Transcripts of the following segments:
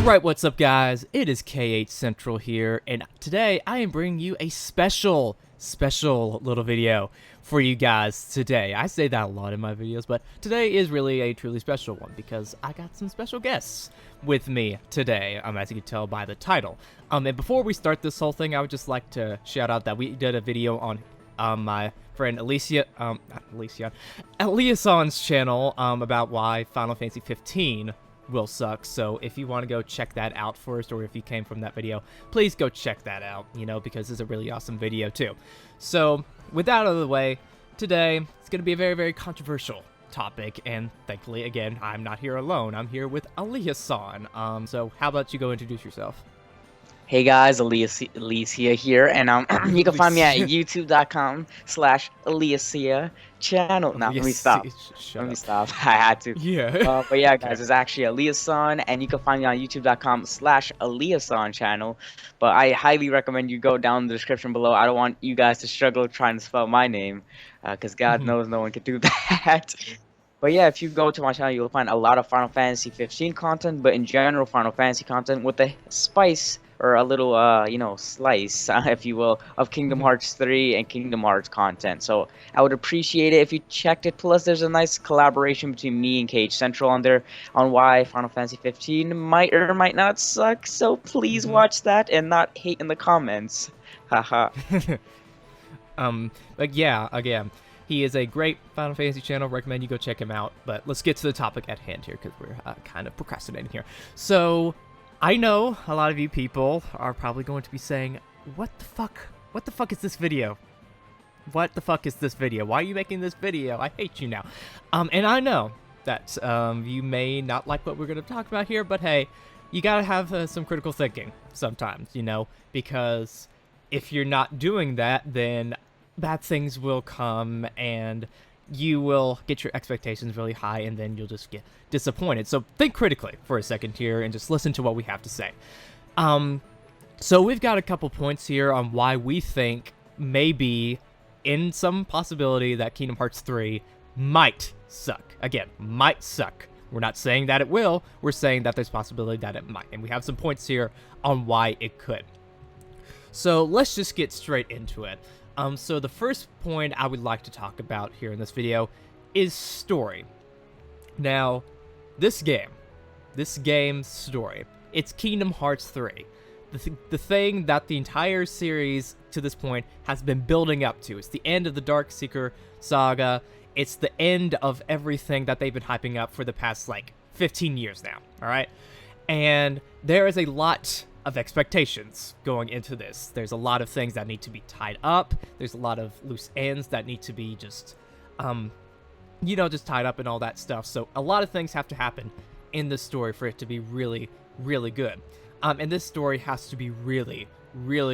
Alright, what's up guys? It is KH Central here, and today I am bringing you a special little video for you guys today. I say that a lot in my videos, but today is really a truly special one because I got some special guests with me today, as you can tell by the title. And before we start this whole thing, I would just like to shout out that we did a video on my friend Aliahsan's channel about why Final Fantasy 15 will suck. So if you want to go check that out first, or if you came from that video, please go check that out, because it's a really awesome video too. So with that out of the way, today it's going to be a very controversial topic, and thankfully again I'm not here alone. I'm here with Aliahsan. So how about you go introduce yourself? Hey guys, Alicia here, and you can find me at youtube.com/Alicia channel. No, let me stop. I had to. Yeah. But yeah, guys, it's actually Aliahsan, and you can find me on youtube.com/Aliahsan channel. But I highly recommend you go down in the description below. I don't want you guys to struggle trying to spell my name, because God knows no one can do that. But yeah, if you go to my channel, you'll find a lot of Final Fantasy 15 content, but in general, Final Fantasy content with a spice, or a little, slice, if you will, of Kingdom Hearts 3 and Kingdom Hearts content. So I would appreciate it if you checked it. Plus, there's a nice collaboration between me and KH Central on there on why Final Fantasy 15 might or might not suck. So please watch that and not hate in the comments. Haha. But yeah, again, he is a great Final Fantasy channel. Recommend you go check him out. But let's get to the topic at hand here, because we're kind of procrastinating here. So I know a lot of you people are probably going to be saying, what the fuck? What the fuck is this video? What the fuck is this video? Why are you making this video? I hate you now. And I know that you may not like what we're going to talk about here, but hey, you gotta have some critical thinking sometimes, because if you're not doing that, then bad things will come, and you will get your expectations really high, and then you'll just get disappointed. So think critically for a second here and just listen to what we have to say. So we've got a couple points here on why we think maybe in some possibility that Kingdom Hearts 3 might suck. Again, might suck. We're not saying that it will. We're saying that there's possibility that it might. And we have some points here on why it could. So let's just get straight into it. So the first point I would like to talk about here in this video is story. Now, this game's story, it's Kingdom Hearts 3. The thing that the entire series to this point has been building up to. It's the end of the Darkseeker saga. It's the end of everything that they've been hyping up for the past, 15 years now, alright? And there is a lot of expectations going into this. There's a lot of things that need to be tied up. There's a lot of loose ends that need to be just tied up and all that stuff. So a lot of things have to happen in this story for it to be really good. And this story has to be really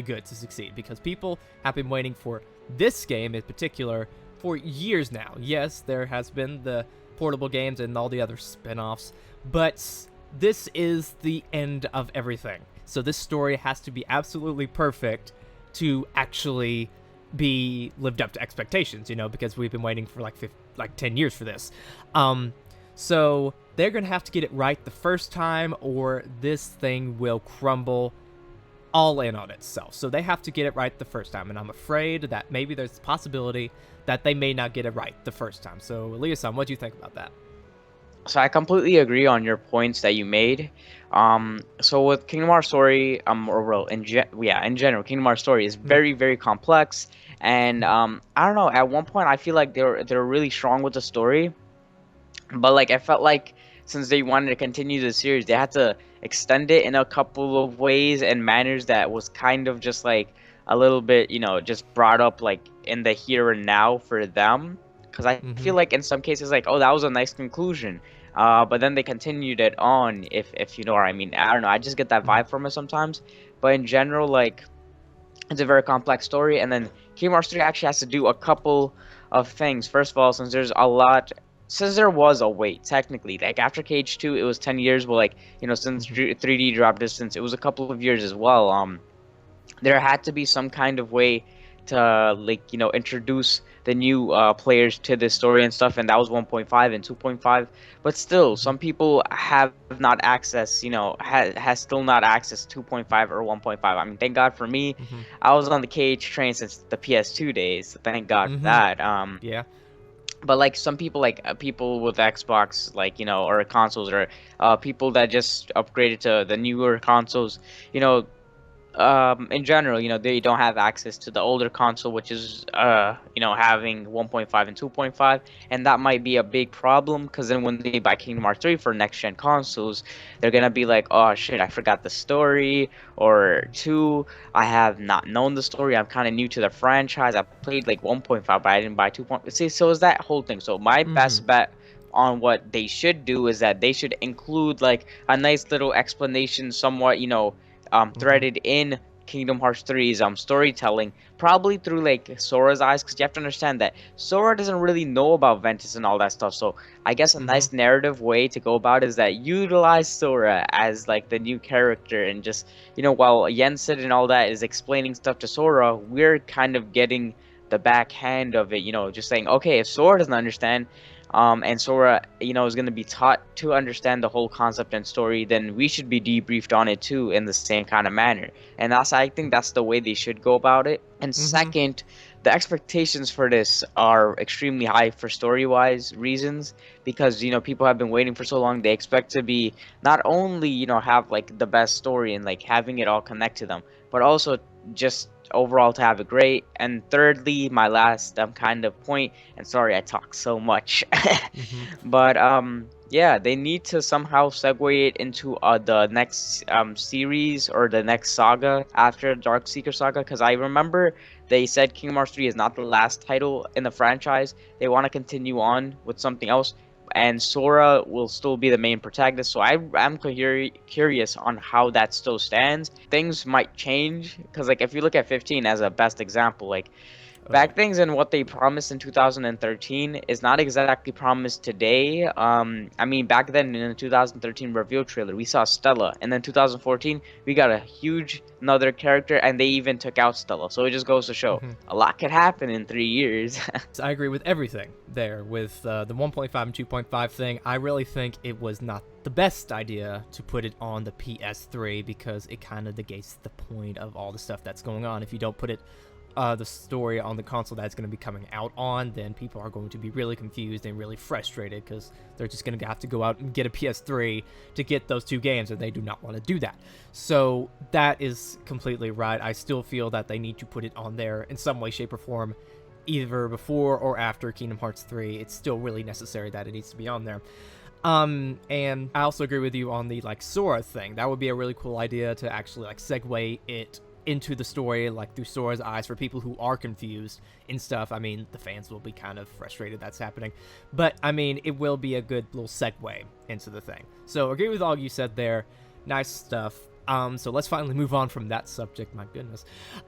good to succeed, because people have been waiting for this game in particular for years now. Yes, there has been the portable games and all the other spin-offs, but this is the end of everything. So this story has to be absolutely perfect to actually be lived up to expectations, because we've been waiting for 10 years for this. So they're going to have to get it right the first time, or this thing will crumble all in on itself. So they have to get it right the first time, and I'm afraid that maybe there's a possibility that they may not get it right the first time. So Aliahsan, what do you think about that? So I completely agree on your points that you made. So with Kingdom Hearts story, in general, Kingdom Hearts story is very complex, and I don't know. At one point, I feel like they're really strong with the story, but I felt like since they wanted to continue the series, they had to extend it in a couple of ways and manners that was kind of just a little bit, just brought up in the here and now for them. Because I feel like in some cases, oh, that was a nice conclusion. But then they continued it on, if you know what I mean. I don't know, I just get that vibe from it sometimes. But in general, it's a very complex story. And then Kingdom Hearts 3 actually has to do a couple of things. First of all, since there was a wait, technically. After KH2, it was 10 years. But, since 3D drop distance, it was a couple of years as well. There had to be some kind of way to, introduce the new players to this story and stuff, and that was 1.5 and 2.5. But still, some people have not access, has still not access 2.5 or 1.5. I mean, thank God for me. Mm-hmm. I was on the KH train since the PS2 days. So thank God for Mm-hmm. that. Yeah. But like some people, like people with Xbox, like or consoles, or people that just upgraded to the newer consoles, you know, in general, they don't have access to the older console, which is, having 1.5 and 2.5, and that might be a big problem because then when they buy Kingdom Hearts 3 for next gen consoles, they're gonna be like, oh shit, I forgot the story, or 2, I have not known the story, I'm kind of new to the franchise, I played like 1.5, but I didn't buy 2. See, so is that whole thing. So my Mm-hmm. best bet on what they should do is that they should include like a nice little explanation, somewhat, Mm-hmm. threaded in Kingdom Hearts 3's storytelling, probably through like Sora's eyes, because you have to understand that Sora doesn't really know about Ventus and all that stuff. So I guess a Mm-hmm. nice narrative way to go about it is that utilize Sora as like the new character, and just while Yensid and all that is explaining stuff to Sora, we're kind of getting the backhand of it. Just saying, okay, if Sora doesn't understand, and Sora, is going to be taught to understand the whole concept and story, then we should be debriefed on it too in the same kind of manner. And I think that's the way they should go about it. And Mm-hmm. second, the expectations for this are extremely high for story-wise reasons, because people have been waiting for so long. They expect to be not only have like the best story and like having it all connect to them, but also just overall to have it great. And thirdly, my last kind of point, and sorry I talk so much, Mm-hmm. but yeah, they need to somehow segue it into the next series or the next saga after Dark Seeker Saga, because I remember they said Kingdom Hearts 3 is not the last title in the franchise. They want to continue on with something else, and Sora will still be the main protagonist. So I am curious on how that still stands. Things might change, because like if you look at 15 as a best example, like Oh yeah. back things and what they promised in 2013 is not exactly promised today. I mean, back then in the 2013 reveal trailer, we saw Stella, and then 2014 we got a huge another character, and they even took out Stella. So it just goes to show Mm-hmm. a lot could happen in 3 years. I agree with everything there with the 1.5 and 2.5 thing. I really think it was not the best idea to put it on the PS3 because it kind of negates the point of all the stuff that's going on. If you don't put it the story on the console that's going to be coming out on, then people are going to be really confused and really frustrated because they're just going to have to go out and get a PS3 to get those two games, and they do not want to do that. So that is completely right. I still feel that they need to put it on there in some way, shape, or form, either before or after Kingdom Hearts 3. It's still really necessary that it needs to be on there. And I also agree with you on the like Sora thing. That would be a really cool idea to actually like segue it into the story, like through Sora's eyes, for people who are confused and stuff. I mean, the fans will be kind of frustrated that's happening, but I mean, it will be a good little segue into the thing. So agree with all you said there. Nice stuff. So let's finally move on from that subject, my goodness.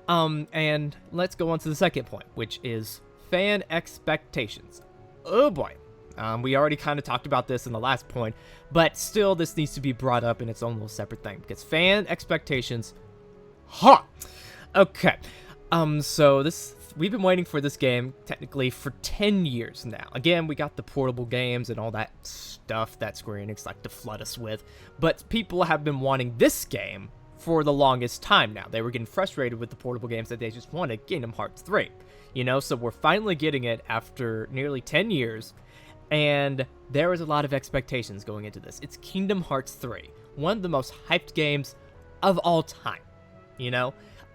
And let's go on to the second point, which is fan expectations. Oh boy. We already kind of talked about this in the last point, but still this needs to be brought up in its own little separate thing, because fan expectations. Huh. Okay. So we've been waiting for this game technically for 10 years now. Again, we got the portable games and all that stuff that Square Enix like to flood us with, but people have been wanting this game for the longest time now. They were getting frustrated with the portable games that they just wanted Kingdom Hearts 3. So we're finally getting it after nearly 10 years, and there is a lot of expectations going into this. It's Kingdom Hearts 3, one of the most hyped games of all time.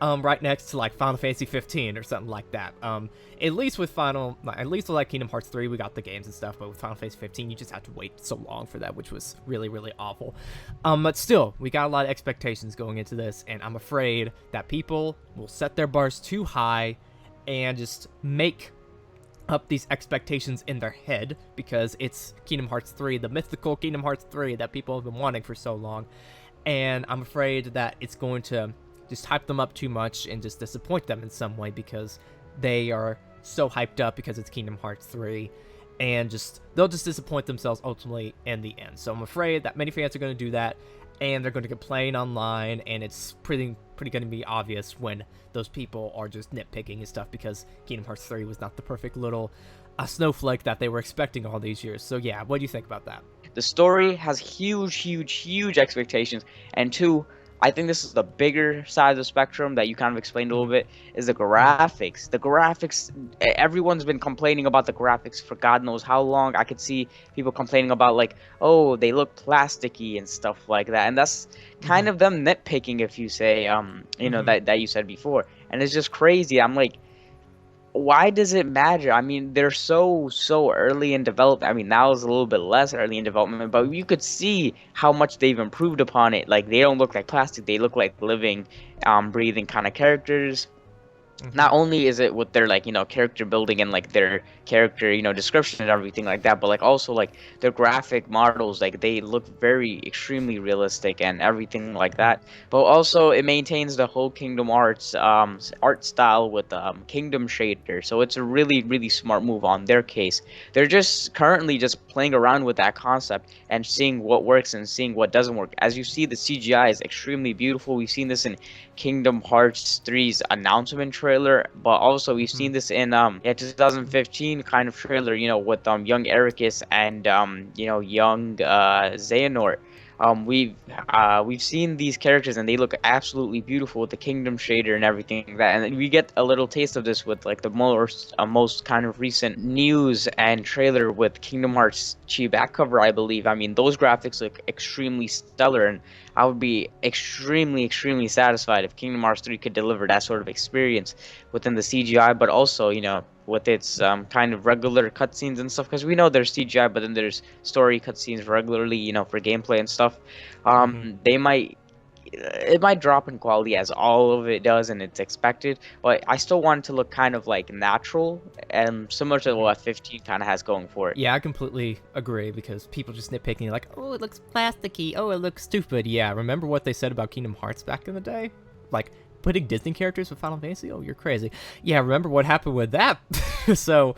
Right next to like Final Fantasy 15 or something like that. At least with like Kingdom Hearts 3, we got the games and stuff, but with Final Fantasy 15, you just had to wait so long for that, which was really, really awful. But still, we got a lot of expectations going into this, and I'm afraid that people will set their bars too high and just make up these expectations in their head because it's Kingdom Hearts 3, the mythical Kingdom Hearts 3 that people have been wanting for so long. And I'm afraid that it's going to just hype them up too much and just disappoint them in some way because they are so hyped up because it's Kingdom Hearts 3, and they'll just disappoint themselves ultimately in the end. So I'm afraid that many fans are going to do that, and they're going to complain online, and it's pretty pretty going to be obvious when those people are just nitpicking and stuff, because Kingdom Hearts 3 was not the perfect little snowflake that they were expecting all these years. So yeah, what do you think about that? The story has huge expectations, and two, I think this is the bigger side of the spectrum that you kind of explained a little bit, is the graphics. The graphics, everyone's been complaining about the graphics for God knows how long. I could see people complaining about, like, oh, they look plasticky and stuff like that, and that's kind of them nitpicking, if you say, you know, that you said before, and it's just crazy. I'm like, why does it matter? I mean, they're so early in development. I mean, now is a little bit less early in development, but you could see how much they've improved upon it. Like, they don't look like plastic; they look like living, breathing kind of characters. Not only is it with their, like, you know, character building and like their character, you know, description and everything like that, but like also like their graphic models, like they look very extremely realistic and everything like that. But also it maintains the whole Kingdom Hearts art style with Kingdom shader. So it's a really smart move on their case. They're just currently just playing around with that concept and seeing what works and seeing what doesn't work. As you see, the CGI is extremely beautiful. We've seen this in Kingdom Hearts 3's announcement trailer, but also we've seen this in 2015 kind of trailer, you know, with young Ericus and you know, young Xehanort. We've seen these characters and they look absolutely beautiful with the Kingdom shader and everything like that, and then we get a little taste of this with like the most kind of recent news and trailer with Kingdom Hearts Chi back cover, I believe. I mean, those graphics look extremely stellar, and I would be extremely satisfied if Kingdom Hearts 3 could deliver that sort of experience within the CGI, but also, you know, with its kind of regular cutscenes and stuff, because we know there's CGI, but then there's story cutscenes regularly, you know, for gameplay and stuff. It might drop in quality as all of it does, and it's expected, but I still want it to look kind of like natural and similar to what 15 kind of has going for it. Yeah, I completely agree, because people just nitpicking, like, oh, it looks plasticky, oh, it looks stupid. Yeah, remember what they said about Kingdom Hearts back in the day? Like, putting Disney characters with Final Fantasy? Oh, you're crazy. Yeah, remember what happened with that? So,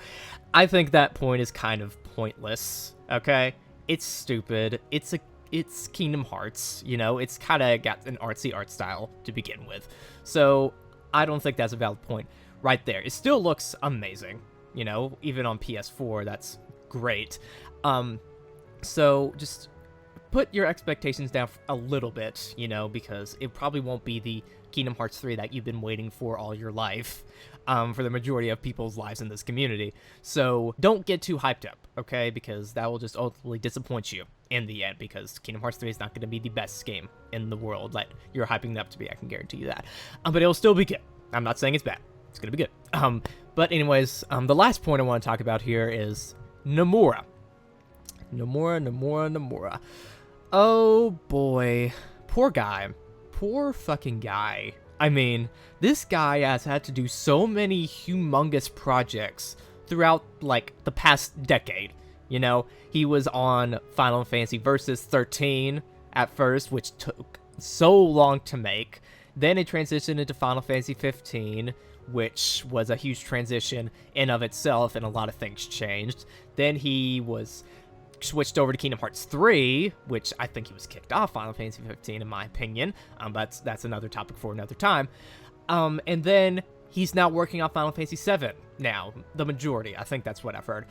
I think that point is kind of pointless, okay? It's stupid. It's Kingdom Hearts, you know? It's kind of got an artsy art style to begin with. So, I don't think that's a valid point right there. It still looks amazing, you know? Even on PS4, that's great. So, just put your expectations down a little bit, you know, because it probably won't be the Kingdom Hearts 3 that you've been waiting for all your life, for the majority of people's lives in this community. So don't get too hyped up, okay? Because that will just ultimately disappoint you in the end, because Kingdom Hearts 3 is not going to be the best game in the world that you're hyping it up to be, I can guarantee you that. But it'll still be good. I'm not saying it's bad. It's going to be good. But anyways, the last point I want to talk about here is Nomura. Nomura. Oh boy. Poor guy. Poor fucking guy. I mean, this guy has had to do so many humongous projects throughout, like, the past decade. You know, he was on Final Fantasy Versus 13 at first, which took so long to make. Then it transitioned into Final Fantasy 15, which was a huge transition in of itself, and a lot of things changed. Then he was switched over to Kingdom Hearts 3, which I think he was kicked off Final Fantasy 15 in my opinion, but that's another topic for another time. And then he's now working on Final Fantasy 7 now, the majority. I think that's what I've heard.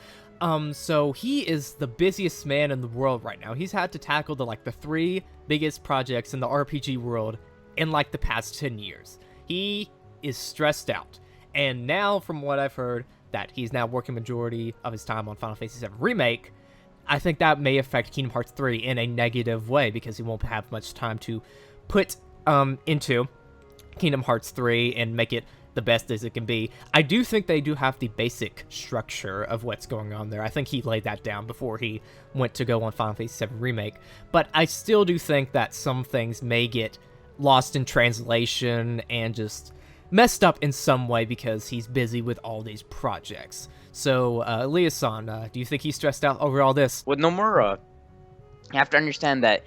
So he is the busiest man in the world right now. He's had to tackle the 3 biggest projects in the RPG world in like the past 10 years. He is stressed out. And now, from what I've heard, that he's now working majority of his time on Final Fantasy 7 Remake, I think that may affect Kingdom Hearts 3 in a negative way, because he won't have much time to put into Kingdom Hearts 3 and make it the best as it can be. I do think they do have the basic structure of what's going on there. I think he laid that down before he went to go on Final Fantasy 7 Remake. But I still do think that some things may get lost in translation and just messed up in some way because he's busy with all these projects. So, Aliahsan, do you think he's stressed out over all this? With Nomura, you have to understand that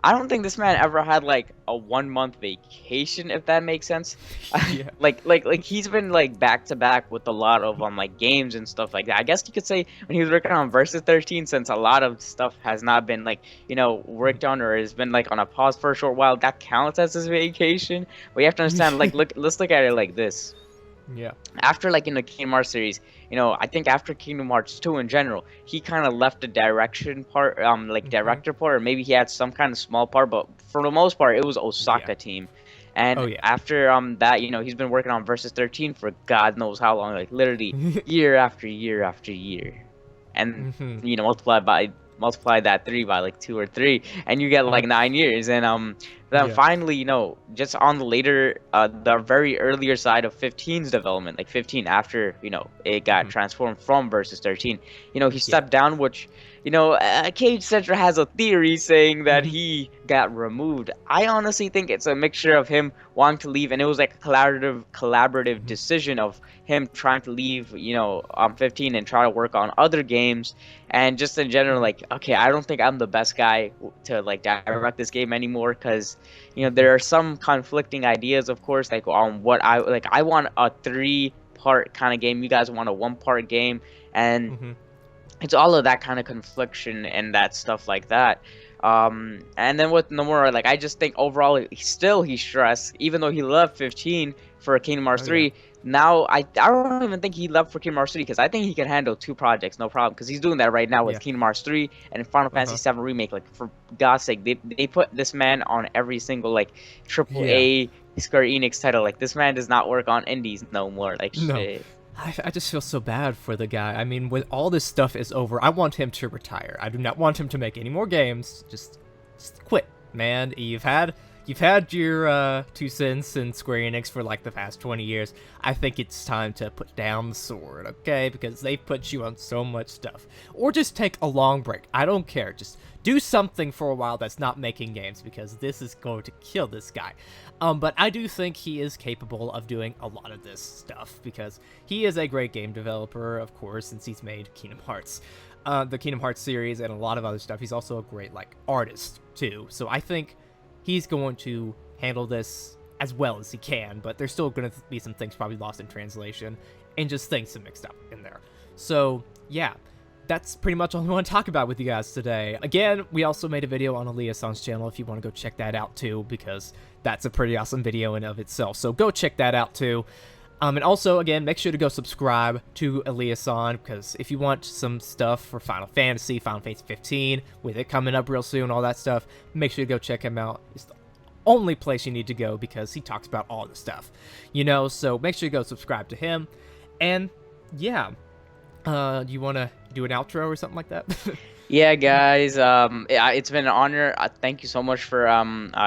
I don't think this man ever had like a 1 month vacation, if that makes sense. Yeah. Like he's been like back to back with a lot of like games and stuff like that. I guess you could say when he was working on Versus 13, since a lot of stuff has not been like worked on or has been like on a pause for a short while, that counts as his vacation. But you have to understand, like, let's look at it like this. Yeah. After like in the Kingdom Hearts series, I think after Kingdom Hearts 2 in general, he kind of left the direction part, like director part, or maybe he had some kind of small part, but for the most part, it was Osaka team. And Oh, yeah. after that, he's been working on Versus 13 for God knows how long, like literally year after year after year, and multiply that 3 by like 2 or 3, and you get like 9 years. And then finally, just on the later, the very earlier side of 15's development, like 15 after it got transformed from Versus 13, he stepped down, which Cage Central has a theory saying that he got removed. I honestly think it's a mixture of him wanting to leave, and it was like a collaborative decision of him trying to leave, on 15 and try to work on other games, and just in general, like, okay, I don't think I'm the best guy to like direct this game anymore, because there are some conflicting ideas, of course, like on what I want a 3-part kind of game, you guys want a 1-part game, and it's all of that kind of confliction and that stuff like that. And then with Nomura, like, I just think overall he's stressed, even though he left 15 for Kingdom Hearts 3. Now I don't even think he left for Kingdom Hearts 3, because I think he can handle 2 projects no problem, because he's doing that right now with Kingdom Hearts 3 and Final Fantasy 7 Remake. Like, for God's sake, they put this man on every single like AAA Square Enix title. Like, this man does not work on indies no more. Like, shit. I just feel so bad for the guy. I mean, when all this stuff is over, I want him to retire. I do not want him to make any more games. Just quit, man. You've had your 2 cents in Square Enix for like the past 20 years. I think it's time to put down the sword, okay? Because they put you on so much stuff. Or just take a long break. I don't care. Just do something for a while that's not making games, because this is going to kill this guy. But I do think he is capable of doing a lot of this stuff, because he is a great game developer, of course, since he's made Kingdom Hearts. The Kingdom Hearts series and a lot of other stuff. He's also a great like artist too. So I think he's going to handle this as well as he can, but there's still going to be some things probably lost in translation and just things mixed up in there. So yeah, that's pretty much all we want to talk about with you guys today. Again, we also made a video on Aliahsan's channel if you want to go check that out too, because that's a pretty awesome video in of itself. So go check that out too. And also, again, make sure to go subscribe to Aliahsan, because if you want some stuff for Final Fantasy 15, with it coming up real soon, all that stuff, make sure to go check him out. It's the only place you need to go, because he talks about all the stuff, so make sure you go subscribe to him. And yeah, do you want to do an outro or something like that? Yeah, guys, it's been an honor. Thank you so much for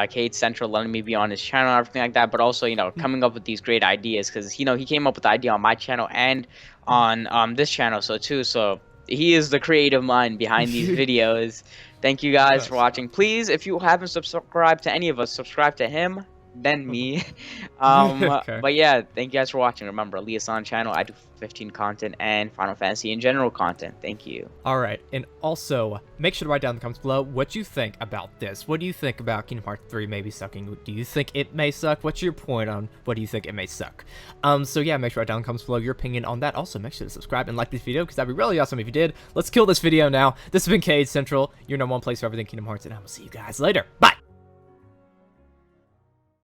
Cade Central letting me be on his channel and everything like that, but also coming up with these great ideas, because he came up with the idea on my channel and on this channel so he is the creative mind behind these videos. Thank you guys for watching. Please, if you haven't subscribed to any of us, subscribe to him, then me. Okay. But yeah, thank you guys for watching. Remember, Aliahsan channel, I do 15 content and Final Fantasy in general content. Thank you. Alright, and also, make sure to write down in the comments below what you think about this. What do you think about Kingdom Hearts 3 maybe sucking? Do you think it may suck? What's your point on what do you think it may suck? So yeah, make sure to write down in the comments below your opinion on that. Also, make sure to subscribe and like this video, because that'd be really awesome if you did. Let's kill this video now. This has been Cade Central, your #1 place for everything Kingdom Hearts, and I will see you guys later. Bye!